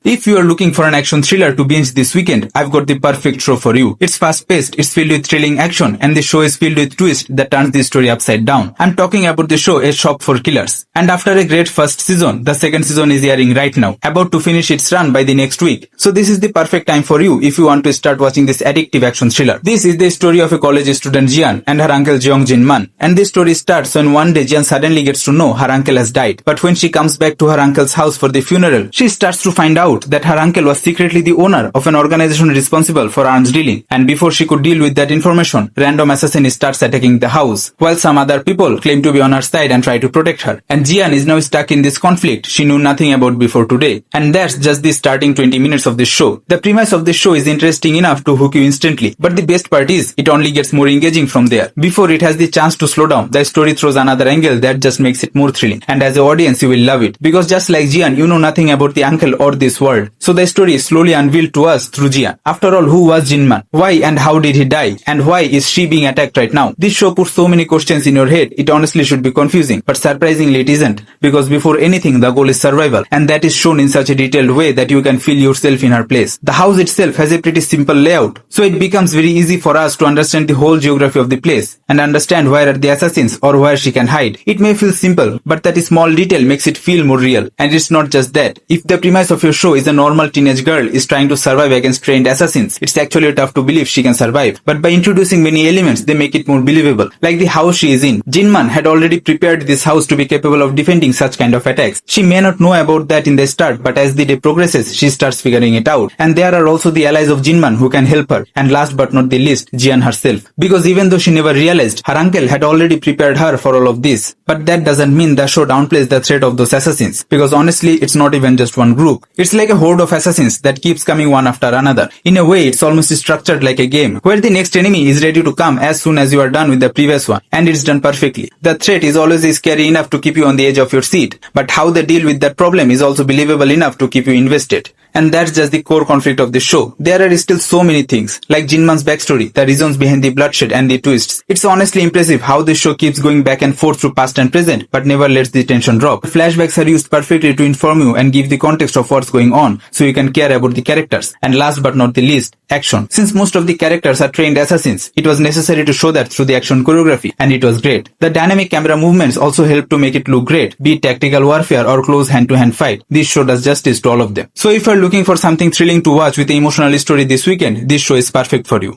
If you are looking for an action thriller to binge this weekend, I've got the perfect show for you. It's fast-paced, it's filled with thrilling action, and the show is filled with twists that turns the story upside down. I'm talking about the show A Shop for Killers. And after a great first season, the second season is airing right now, about to finish its run by the next week. So this is the perfect time for you if you want to start watching this addictive action thriller. This is the story of a college student Jian and her uncle Jeong Jin Man. And this story starts when one day Jian suddenly gets to know her uncle has died. But when she comes back to her uncle's house for the funeral, she starts to find out that her uncle was secretly the owner of an organization responsible for arms dealing, and before she could deal with that information, random assassin starts attacking the house, while some other people claim to be on her side and try to protect her. And Jian is now stuck in this conflict she knew nothing about before today. And that's just the starting 20 minutes of this show. The premise of this show is interesting enough to hook you instantly, but the best part is, it only gets more engaging from there. Before it has the chance to slow down, the story throws another angle that just makes it more thrilling. And as an audience, you will love it, because just like Jian, you know nothing about the uncle or this world. So the story is slowly unveiled to us through Jian. After all, who was Jinman? Why and how did he die? And why is she being attacked right now? This show puts so many questions in your head, it honestly should be confusing. But surprisingly it isn't, because before anything the goal is survival, and that is shown in such a detailed way that you can feel yourself in her place. The house itself has a pretty simple layout, so it becomes very easy for us to understand the whole geography of the place, and understand where are the assassins or where she can hide. It may feel simple, but that small detail makes it feel more real. And it's not just that. If the premise of your show is a normal teenage girl is trying to survive against trained assassins, it's actually tough to believe she can survive. But by introducing many elements, they make it more believable. Like the house she is in. Jinman had already prepared this house to be capable of defending such kind of attacks. She may not know about that in the start, but as the day progresses, she starts figuring it out. And there are also the allies of Jinman who can help her. And last but not the least, Jian herself. Because even though she never realized, her uncle had already prepared her for all of this. But that doesn't mean the show downplays the threat of those assassins. Because honestly, it's not even just one group. It's like a horde of assassins that keeps coming one after another. In a way, it's almost structured like a game, where the next enemy is ready to come as soon as you are done with the previous one. And it's done perfectly. The threat is always scary enough to keep you on the edge of your seat. But how they deal with that problem is also believable enough to keep you invested. And that's just the core conflict of the show. There are still so many things, like Jinman's backstory, the reasons behind the bloodshed and the twists. It's honestly impressive how this show keeps going back and forth through past and present, but never lets the tension drop. Flashbacks are used perfectly to inform you and give the context of what's going on, so you can care about the characters. And last but not the least, action. Since most of the characters are trained assassins, it was necessary to show that through the action choreography, and it was great. The dynamic camera movements also help to make it look great, be it tactical warfare or close hand-to-hand fight. This show does justice to all of them. So if you're looking for something thrilling to watch with an emotional story this weekend, this show is perfect for you.